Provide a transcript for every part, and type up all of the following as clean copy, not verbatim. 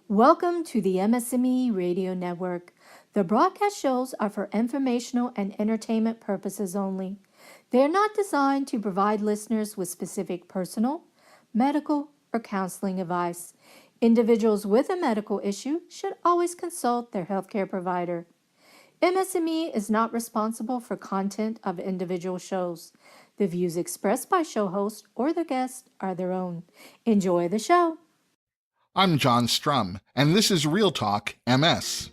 Welcome to the MS&Me Radio Network. The broadcast shows are for informational and entertainment purposes only. They are not designed to provide listeners with specific personal, medical, or counseling advice. Individuals with a medical issue should always consult their healthcare provider. MS&Me is not responsible for content of individual shows. The views expressed by show hosts or the guests are their own. Enjoy the show. I'm John Strum, and this is RealTalk MS.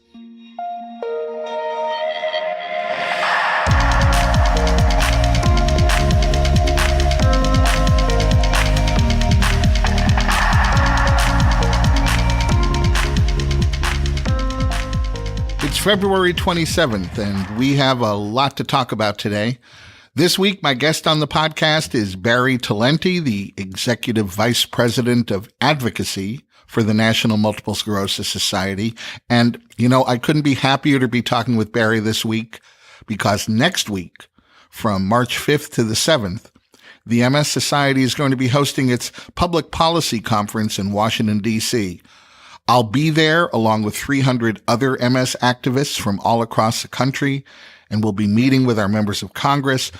It's February 27th, and we have a lot to talk about today. This week, my guest on the podcast is Barry Talento, the Executive Vice President of Advocacy for the National Multiple Sclerosis Society. And, I couldn't be happier to be talking with Barry this week because next week, from March 5th to the 7th, the MS Society is going to be hosting its public policy conference in Washington, D.C. I'll be there along with 300 other MS activists from all across the country, and we'll be meeting with our members of Congress,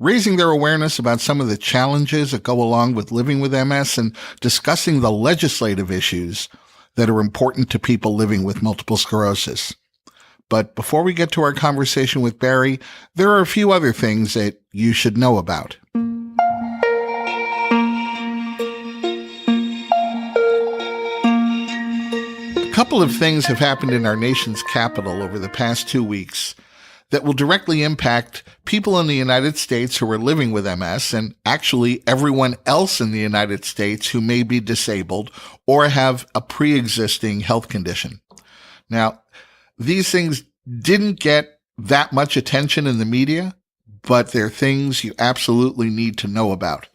raising their awareness about some of the challenges that go along with living with MS and discussing the legislative issues that are important to people living with multiple sclerosis. But before we get to our conversation with Barry, there are a few other things that you should know about. A couple of things have happened in our nation's capital over the past 2 weeks that will directly impact people in the United States who are living with MS and actually everyone else in the United States who may be disabled or have a pre-existing health condition. Now, these things didn't get that much attention in the media, but they're things you absolutely need to know about.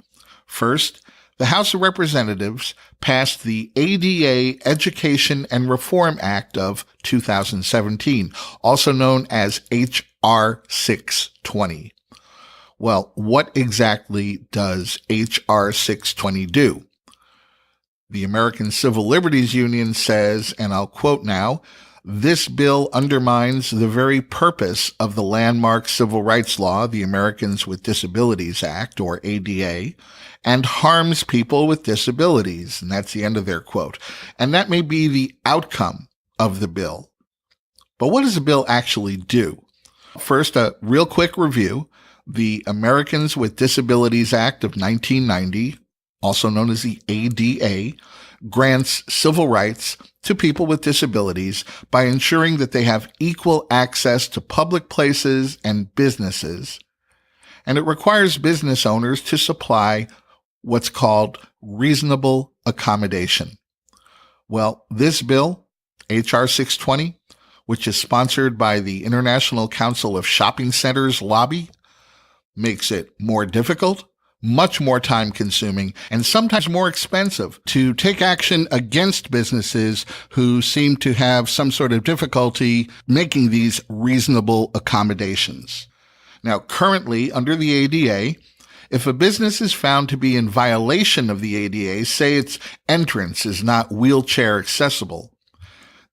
First, the House of Representatives passed the ADA Education and Reform Act of 2017, also known as H.R. 620. Well, what exactly does H.R. 620 do? The American Civil Liberties Union says, and I'll quote now, "This bill undermines the very purpose of the landmark civil rights law, the Americans with Disabilities Act, or ADA, and harms people with disabilities." And that's the end of their quote. And that may be the outcome of the bill. But what does the bill actually do? First, a real quick review. The Americans with Disabilities Act of 1990, also known as the ADA, grants civil rights to people with disabilities by ensuring that they have equal access to public places and businesses. And it requires business owners to supply what's called reasonable accommodation. Well, this bill, H.R. 620, which is sponsored by the International Council of Shopping Centers lobby, makes it more difficult, much more time-consuming, and sometimes more expensive to take action against businesses who seem to have some sort of difficulty making these reasonable accommodations. Now, currently, under the ADA, if a business is found to be in violation of the ADA, say its entrance is not wheelchair accessible,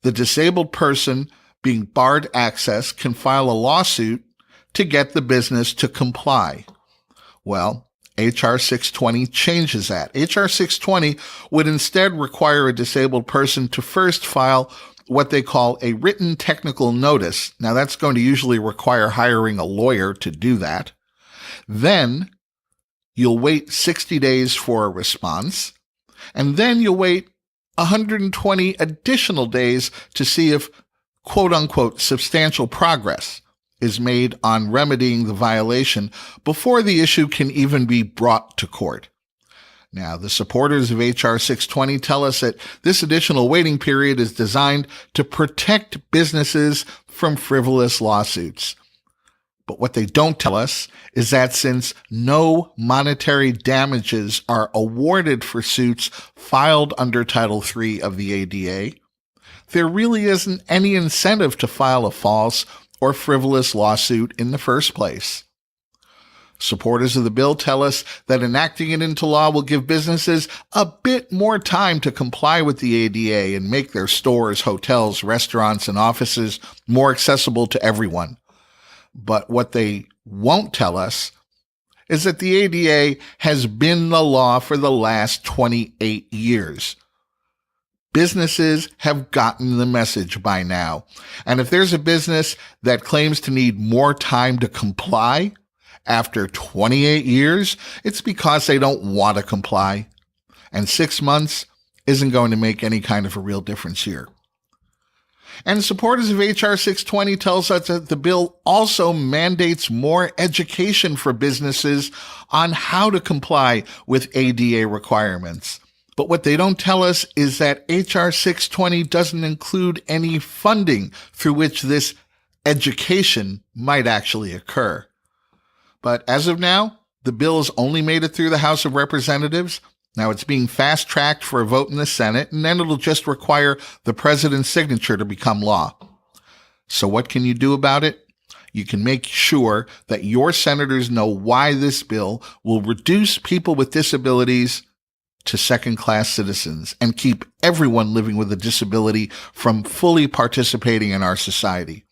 the disabled person being barred access can file a lawsuit to get the business to comply. Well, H.R. 620 changes that. H.R. 620 would instead require a disabled person to first file what they call a written technical notice. Now, that's going to usually require hiring a lawyer to do that. Then you'll wait 60 days for a response, and then you'll wait 120 additional days to see if, quote-unquote, substantial progress is made on remedying the violation before the issue can even be brought to court. Now, the supporters of H.R. 620 tell us that this additional waiting period is designed to protect businesses from frivolous lawsuits. But what they don't tell us is that since no monetary damages are awarded for suits filed under Title III of the ADA, there really isn't any incentive to file a false or frivolous lawsuit in the first place. Supporters of the bill tell us that enacting it into law will give businesses a bit more time to comply with the ADA and make their stores, hotels, restaurants, and offices more accessible to everyone. But what they won't tell us is that the ADA has been the law for the last 28 years. Businesses have gotten the message by now. And if there's a business that claims to need more time to comply after 28 years, it's because they don't want to comply. And 6 months isn't going to make any kind of a real difference here. And supporters of H.R. 620 tells us that the bill also mandates more education for businesses on how to comply with ADA requirements. But what they don't tell us is that H.R. 620 doesn't include any funding through which this education might actually occur. But as of now, the bill has only made it through the House of Representatives. Now it's being fast-tracked for a vote in the Senate, and then it'll just require the president's signature to become law. So what can you do about it? You can make sure that your senators know why this bill will reduce people with disabilities to second-class citizens and keep everyone living with a disability from fully participating in our society.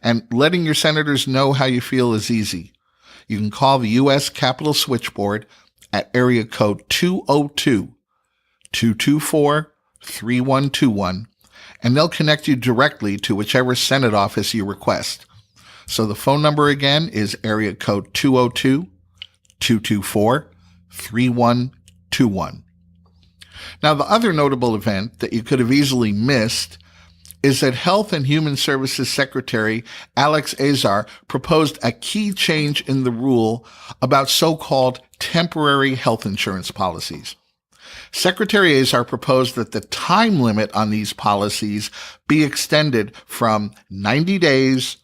And letting your senators know how you feel is easy. You can call the U.S. Capitol Switchboard at area code 202-224-3121, and they'll connect you directly to whichever Senate office you request. So the phone number again is area code 202-224-3121. Now, the other notable event that you could have easily missed is that Health and Human Services Secretary Alex Azar proposed a key change in the rule about so-called temporary health insurance policies. Secretary Azar proposed that the time limit on these policies be extended from 90 days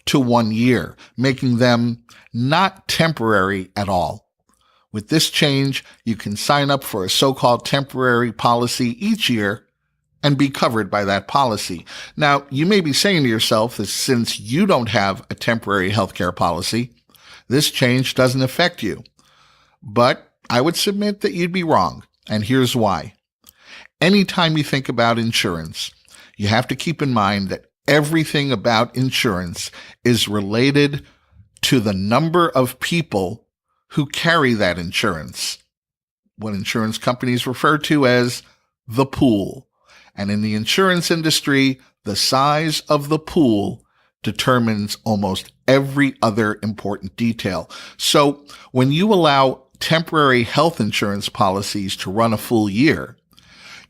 to 1 year, making them not temporary at all. With this change, you can sign up for a so-called temporary policy each year and be covered by that policy. Now, you may be saying to yourself that since you don't have a temporary healthcare policy, this change doesn't affect you. But I would submit that you'd be wrong, and here's why. Anytime you think about insurance, you have to keep in mind that everything about insurance is related to the number of people who carry that insurance, what insurance companies refer to as the pool. And in the insurance industry, the size of the pool determines almost every other important detail. So when you allow temporary health insurance policies to run a full year,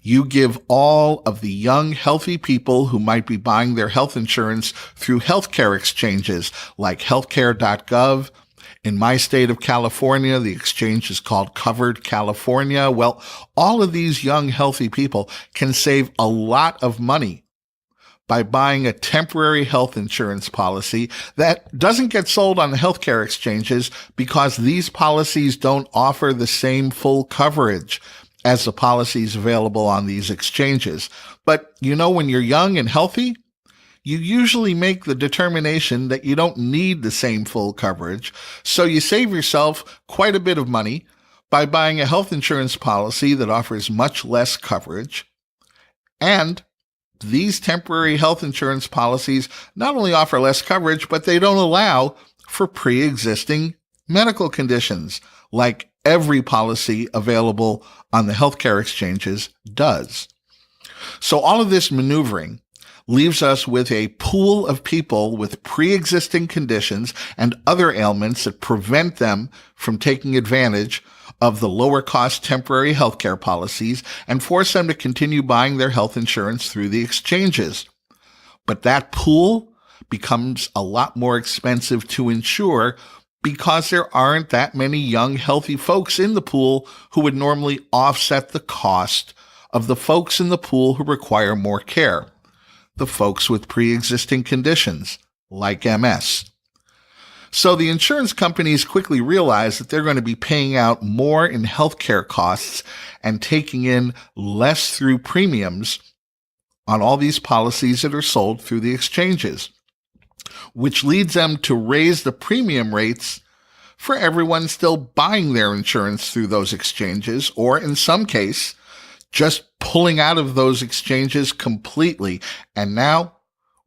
you give all of the young, healthy people who might be buying their health insurance through healthcare exchanges like healthcare.gov. In my state of California, the exchange is called Covered California. Well, all of these young, healthy people can save a lot of money by buying a temporary health insurance policy that doesn't get sold on the healthcare exchanges because these policies don't offer the same full coverage as the policies available on these exchanges. But when you're young and healthy, you usually make the determination that you don't need the same full coverage, so you save yourself quite a bit of money by buying a health insurance policy that offers much less coverage. And these temporary health insurance policies not only offer less coverage, but they don't allow for pre-existing medical conditions, like every policy available on the healthcare exchanges does. So all of this maneuvering leaves us with a pool of people with pre-existing conditions and other ailments that prevent them from taking advantage of the lower-cost temporary healthcare policies and force them to continue buying their health insurance through the exchanges. But that pool becomes a lot more expensive to insure because there aren't that many young, healthy folks in the pool who would normally offset the cost of the folks in the pool who require more care. The folks with pre-existing conditions, like MS. So the insurance companies quickly realize that they're going to be paying out more in healthcare costs and taking in less through premiums on all these policies that are sold through the exchanges, which leads them to raise the premium rates for everyone still buying their insurance through those exchanges, or in some case, just pulling out of those exchanges completely. And now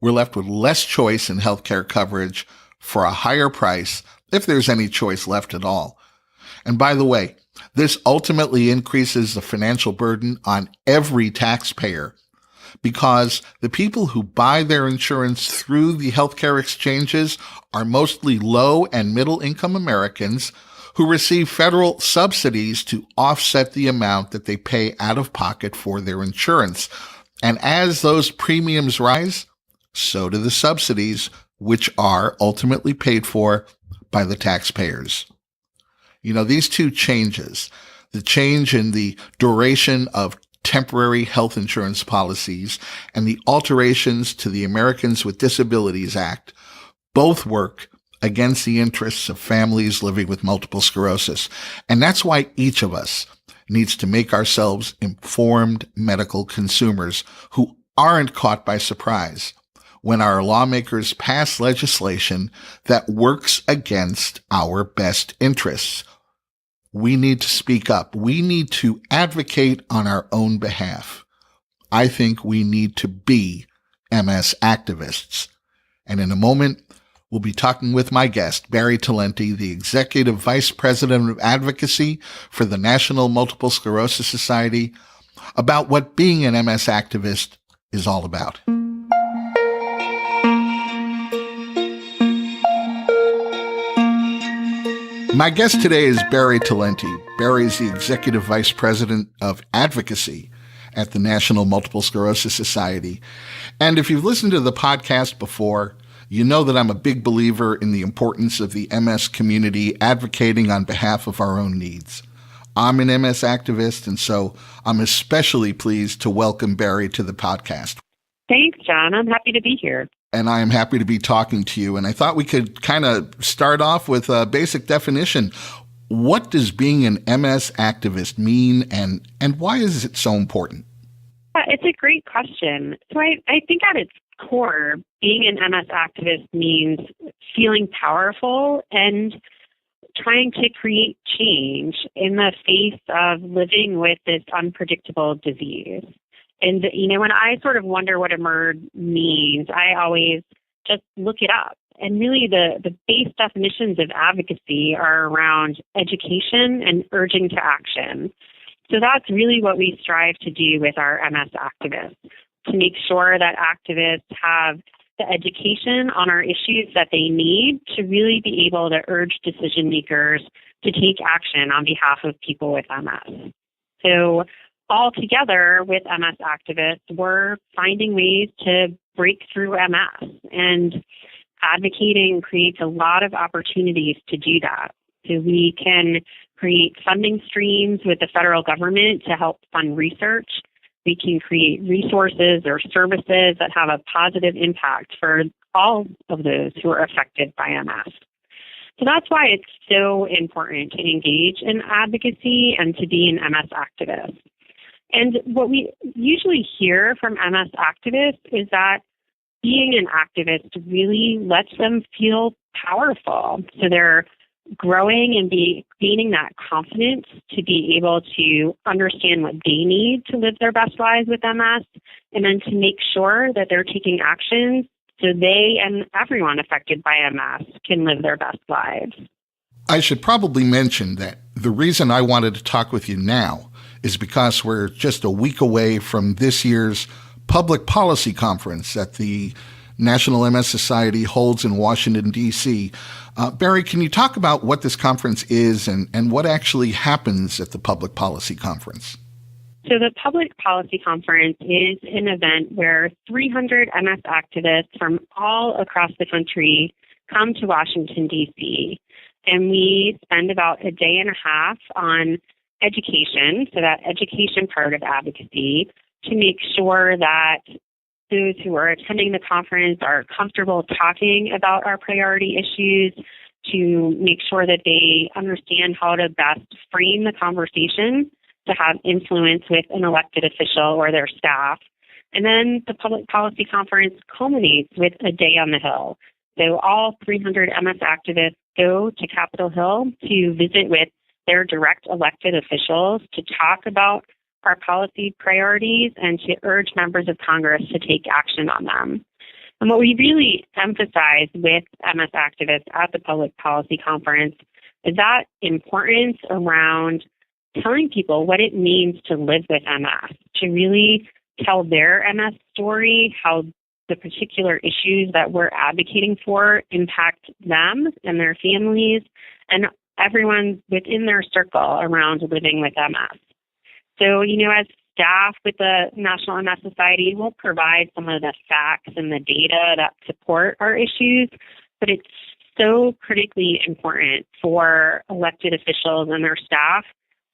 we're left with less choice in healthcare coverage for a higher price, if there's any choice left at all. And by the way, this ultimately increases the financial burden on every taxpayer, because the people who buy their insurance through the healthcare exchanges are mostly low and middle income Americans who receive federal subsidies to offset the amount that they pay out of pocket for their insurance. And as those premiums rise, so do the subsidies, which are ultimately paid for by the taxpayers. You know, these two changes, the change in the duration of temporary health insurance policies and the alterations to the Americans with Disabilities Act, both work against the interests of families living with multiple sclerosis. And that's why each of us needs to make ourselves informed medical consumers who aren't caught by surprise when our lawmakers pass legislation that works against our best interests. We need to speak up. We need to advocate on our own behalf. I think we need to be MS activists. And in a moment, we'll be talking with my guest, Barry Talento, the Executive Vice President of Advocacy for the National Multiple Sclerosis Society, about what being an MS activist is all about. My guest today is Barry Talento. Barry is the Executive Vice President of Advocacy at the National Multiple Sclerosis Society. And if you've listened to the podcast before, you know that I'm a big believer in the importance of the MS community advocating on behalf of our own needs. I'm an MS activist, and so I'm especially pleased to welcome Barry to the podcast. Thanks, John. I'm happy to be here. And I am happy to be talking to you. And I thought we could kind of start off with a basic definition. What does being an MS activist mean, and why is it so important? It's a great question. So I think at its core, being an MS activist means feeling powerful and trying to create change in the face of living with this unpredictable disease. And, you know, when I sort of wonder what emerge means, I always just look it up. And really the base definitions of advocacy are around education and urging to action. So that's really what we strive to do with our MS activists, to make sure that activists have the education on our issues that they need to really be able to urge decision makers to take action on behalf of people with MS. So all together with MS activists, we're finding ways to break through MS, and advocating creates a lot of opportunities to do that. So we can create funding streams with the federal government to help fund research. We can create resources or services that have a positive impact for all of those who are affected by MS. So that's why it's so important to engage in advocacy and to be an MS activist. And what we usually hear from MS activists is that being an activist really lets them feel powerful. So they're growing and gaining that confidence to be able to understand what they need to live their best lives with MS, and then to make sure that they're taking actions so they and everyone affected by MS can live their best lives. I should probably mention that the reason I wanted to talk with you now is because we're just a week away from this year's public policy conference that the National MS Society holds in Washington, D.C. Barry, can you talk about what this conference is and what actually happens at the public policy conference? So the Public Policy Conference is an event where 300 MS activists from all across the country come to Washington, D.C., and we spend about a day and a half on education, so that education part of advocacy, to make sure that those who are attending the conference are comfortable talking about our priority issues, to make sure that they understand how to best frame the conversation to have influence with an elected official or their staff. And then the Public Policy Conference culminates with a day on the Hill. So all 300 MS activists go to Capitol Hill to visit with their direct elected officials to talk about our policy priorities and to urge members of Congress to take action on them. And what we really emphasize with MS activists at the Public Policy Conference is that importance around telling people what it means to live with MS, to really tell their MS story, how the particular issues that we're advocating for impact them and their families and everyone within their circle around living with MS. So, as staff with the National MS Society, we'll provide some of the facts and the data that support our issues, but it's so critically important for elected officials and their staff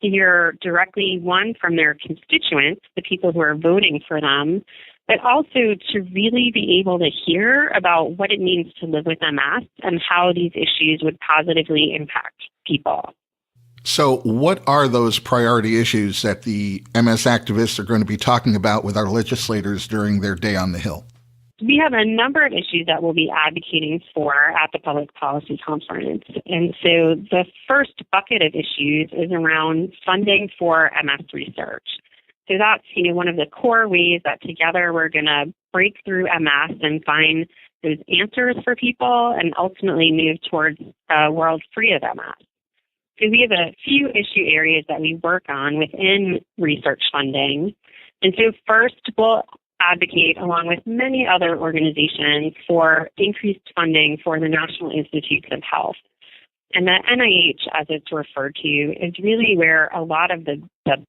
to hear directly, one, from their constituents, the people who are voting for them, but also to really be able to hear about what it means to live with MS and how these issues would positively impact people. So what are those priority issues that the MS activists are going to be talking about with our legislators during their day on the Hill? We have a number of issues that we'll be advocating for at the Public Policy Conference. And so the first bucket of issues is around funding for MS research. So that's, one of the core ways that together we're going to break through MS and find those answers for people and ultimately move towards a world free of MS. So we have a few issue areas that we work on within research funding. And so first, we'll advocate, along with many other organizations, for increased funding for the National Institutes of Health. And the NIH, as it's referred to, is really where a lot of the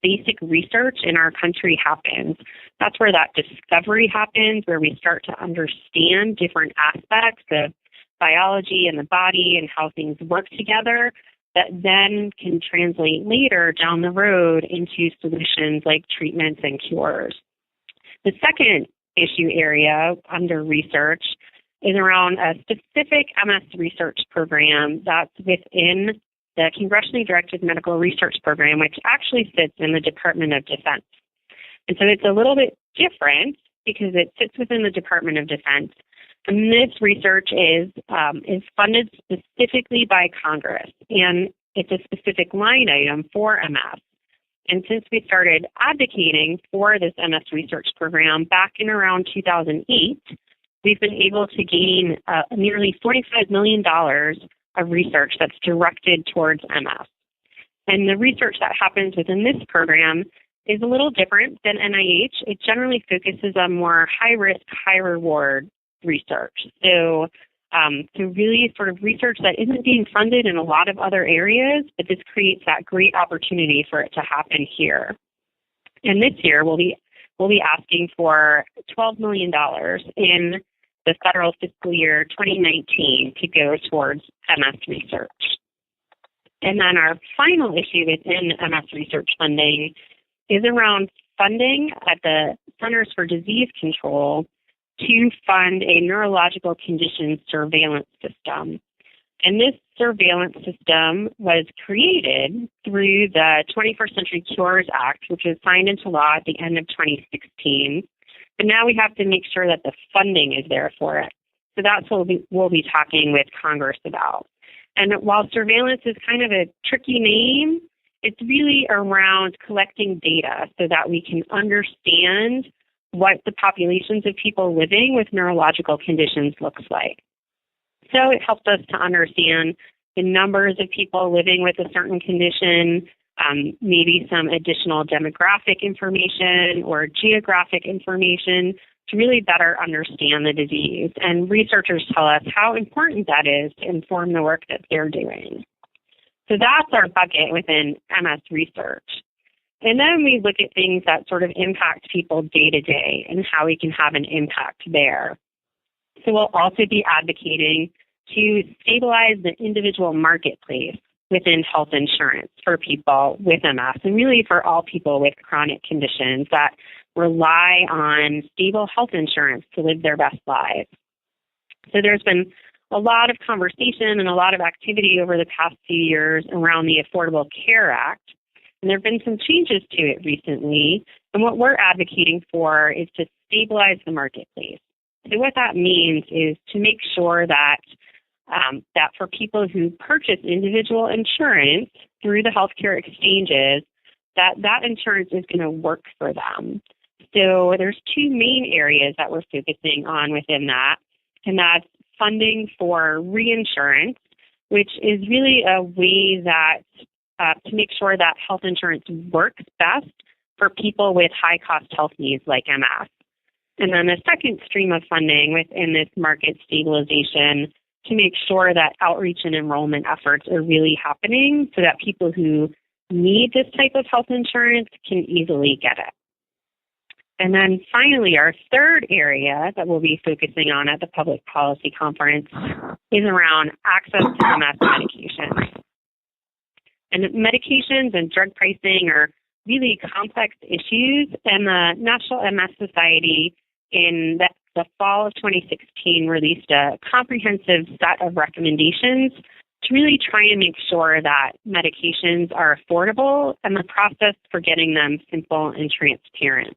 basic research in our country happens. That's where that discovery happens, where we start to understand different aspects of biology and the body and how things work together that then can translate later down the road into solutions like treatments and cures. The second issue area under research is around a specific MS research program that's within the Congressionally Directed Medical Research Program, which actually sits in the Department of Defense. And so it's a little bit different because it sits within the Department of Defense. And this research is funded specifically by Congress, and it's a specific line item for MS. And since we started advocating for this MS research program back in around 2008, we've been able to gain nearly $45 million of research that's directed towards MS. And the research that happens within this program is a little different than NIH. It generally focuses on more high-risk, high-reward research. So really sort of research that isn't being funded in a lot of other areas, but this creates that great opportunity for it to happen here. And this year, we'll be asking for $12 million in the federal fiscal year 2019 to go towards MS research. And then our final issue within MS research funding is around funding at the Centers for Disease Control to fund a neurological condition surveillance system. And this surveillance system was created through the 21st Century Cures Act, which was signed into law at the end of 2016. But now we have to make sure that the funding is there for it. So that's what we'll be talking with Congress about. And while surveillance is kind of a tricky name, it's really around collecting data so that we can understand what the populations of people living with neurological conditions looks like. So it helps us to understand the numbers of people living with a certain condition, maybe some additional demographic information or geographic information to really better understand the disease. And researchers tell us how important that is to inform the work that they're doing. So that's our bucket within MS research. And then we look at things that sort of impact people day to day and how we can have an impact there. So we'll also be advocating to stabilize the individual marketplace within health insurance for people with MS and really for all people with chronic conditions that rely on stable health insurance to live their best lives. So there's been a lot of conversation and a lot of activity over the past few years around the Affordable Care Act. And there have been some changes to it recently. And what we're advocating for is to stabilize the marketplace. So what that means is to make sure that that for people who purchase individual insurance through the healthcare exchanges, that insurance is going to work for them. So there's two main areas that we're focusing on within that, and that's funding for reinsurance, which is really a way that to make sure that health insurance works best for people with high-cost health needs like MS. And then the second stream of funding within this market stabilization to make sure that outreach and enrollment efforts are really happening so that people who need this type of health insurance can easily get it. And then finally, our third area that we'll be focusing on at the Public Policy Conference is around access to MS medications. And medications and drug pricing are really complex issues, and the National MS Society in the fall of 2016 released a comprehensive set of recommendations to really try and make sure that medications are affordable and the process for getting them simple and transparent.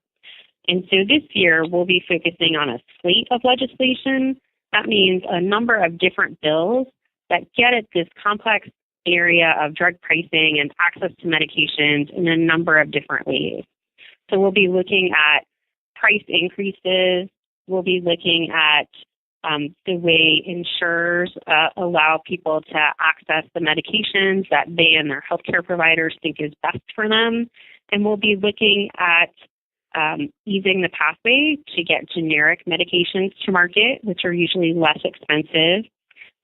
And so this year, we'll be focusing on a slate of legislation. That means a number of different bills that get at this complex area of drug pricing and access to medications in a number of different ways. So we'll be looking at price increases. We'll be looking at the way insurers allow people to access the medications that they and their healthcare providers think is best for them. And we'll be looking at easing the pathway to get generic medications to market, which are usually less expensive.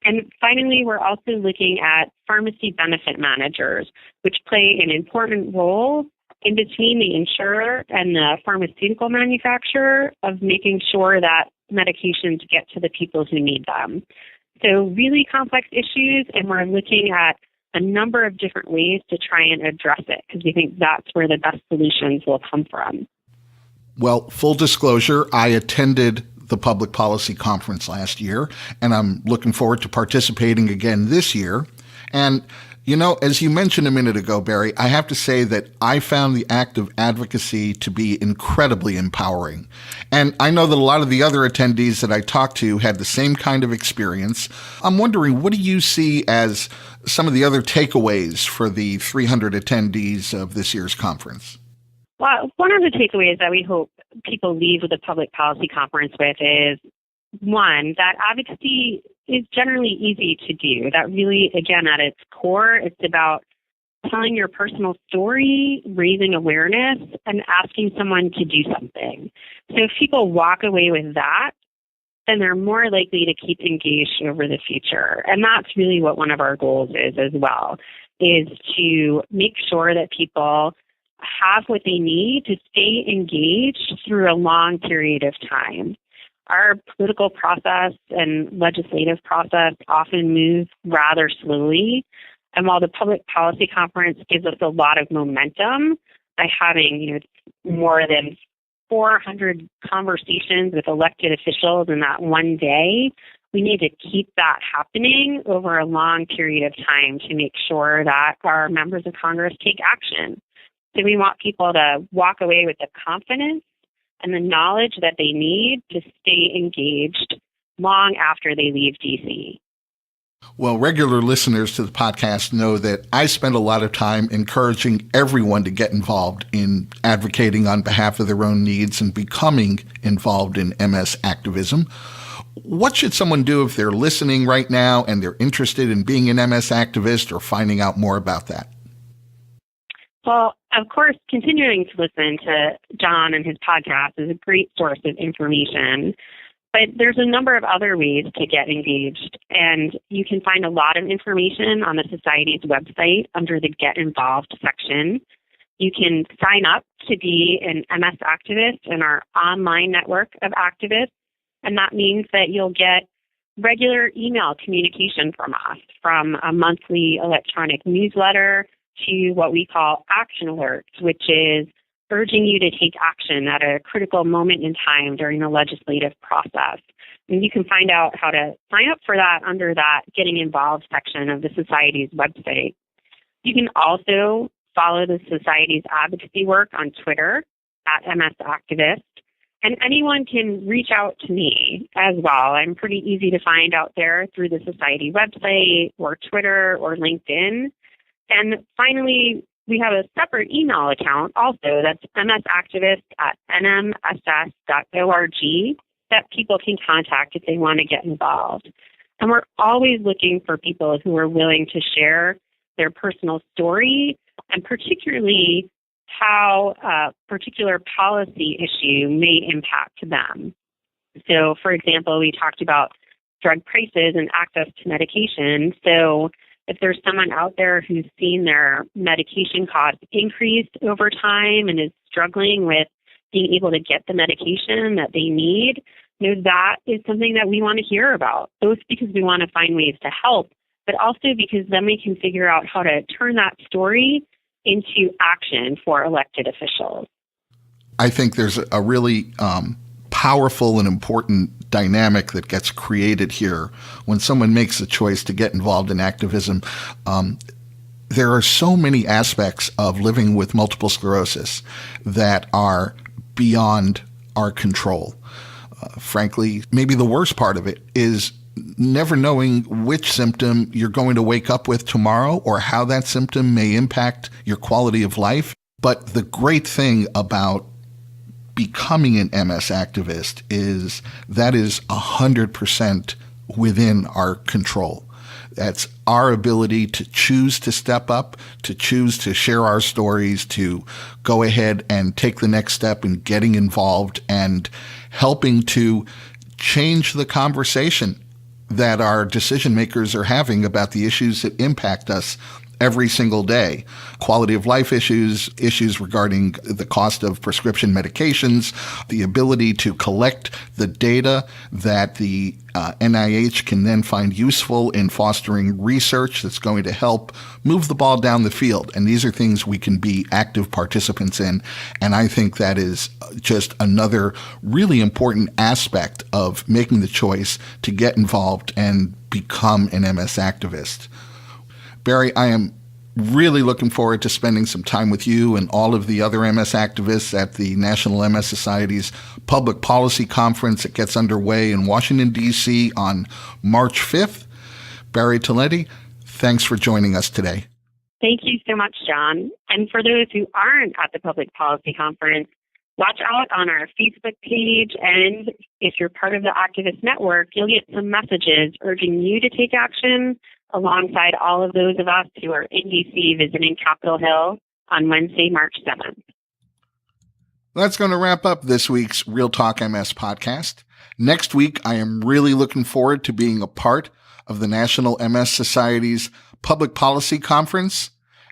And finally, we're also looking at pharmacy benefit managers, which play an important role in between the insurer and the pharmaceutical manufacturer of making sure that medications get to the people who need them. So really complex issues, and we're looking at a number of different ways to try and address it because we think that's where the best solutions will come from. Well, full disclosure, I attended the Public Policy Conference last year, and I'm looking forward to participating again this year. And, you know, as you mentioned a minute ago, Barry, I have to say that I found the act of advocacy to be incredibly empowering. And I know that a lot of the other attendees that I talked to had the same kind of experience. I'm wondering, what do you see as some of the other takeaways for the 300 attendees of this year's conference? Well, one of the takeaways that we hope people leave with the Public Policy Conference with is, one, that advocacy is generally easy to do. That really, again, at its core, it's about telling your personal story, raising awareness, and asking someone to do something. So if people walk away with that, then they're more likely to keep engaged over the future. And that's really what one of our goals is as well, is to make sure that people have what they need to stay engaged through a long period of time. Our political process and legislative process often move rather slowly. And while the Public Policy Conference gives us a lot of momentum by having, more than 400 conversations with elected officials in that one day, we need to keep that happening over a long period of time to make sure that our members of Congress take action. So we want people to walk away with the confidence and the knowledge that they need to stay engaged long after they leave D.C. Well, regular listeners to the podcast know that I spend a lot of time encouraging everyone to get involved in advocating on behalf of their own needs and becoming involved in MS activism. What should someone do if they're listening right now and they're interested in being an MS activist or finding out more about that? Well, of course, continuing to listen to John and his podcast is a great source of information, but there's a number of other ways to get engaged, and you can find a lot of information on the Society's website under the Get Involved section. You can sign up to be an MS activist in our online network of activists, and that means that you'll get regular email communication from us, from a monthly electronic newsletter to what we call action alerts, which is urging you to take action at a critical moment in time during the legislative process. And you can find out how to sign up for that under that Getting Involved section of the Society's website. You can also follow the Society's advocacy work on Twitter at MS Activist. And anyone can reach out to me as well. I'm pretty easy to find out there through the Society website or Twitter or LinkedIn. And finally, we have a separate email account also that's msactivist@nmss.org that people can contact if they want to get involved. And we're always looking for people who are willing to share their personal story and particularly how a particular policy issue may impact them. So, for example, we talked about drug prices and access to medication. So if there's someone out there who's seen their medication costs increase over time and is struggling with being able to get the medication that they need, that is something that we want to hear about, both because we want to find ways to help, but also because then we can figure out how to turn that story into action for elected officials. I think there's a really powerful and important dynamic that gets created here when someone makes a choice to get involved in activism. There are so many aspects of living with multiple sclerosis that are beyond our control. Frankly, maybe the worst part of it is never knowing which symptom you're going to wake up with tomorrow or how that symptom may impact your quality of life. But the great thing about becoming an MS activist is that is 100% within our control. That's our ability to choose to step up, to choose to share our stories, to go ahead and take the next step in getting involved and helping to change the conversation that our decision makers are having about the issues that impact us every single day. Quality of life issues, issues regarding the cost of prescription medications, the ability to collect the data that the NIH can then find useful in fostering research that's going to help move the ball down the field. And these are things we can be active participants in. And I think that is just another really important aspect of making the choice to get involved and become an MS activist. Barry, I am really looking forward to spending some time with you and all of the other MS activists at the National MS Society's Public Policy Conference that gets underway in Washington, D.C. on March 5th. Barry Talento, thanks for joining us today. Thank you so much, John. And for those who aren't at the Public Policy Conference, watch out on our Facebook page. And if you're part of the Activist Network, you'll get some messages urging you to take action alongside all of those of us who are in D.C. visiting Capitol Hill on Wednesday, March 7th. That's going to wrap up this week's RealTalk MS podcast. Next week, I am really looking forward to being a part of the National MS Society's Public Policy Conference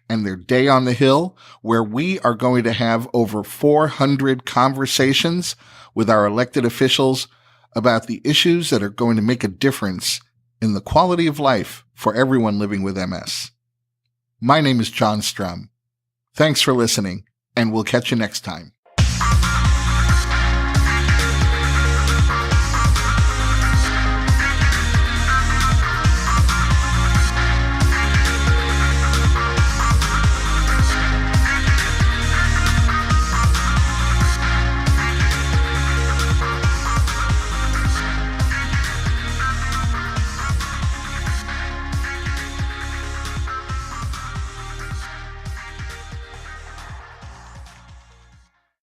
and their Day on the Hill, where we are going to have over 400 conversations with our elected officials about the issues that are going to make a difference in the quality of life for everyone living with MS. My name is John Strum. Thanks for listening, and we'll catch you next time.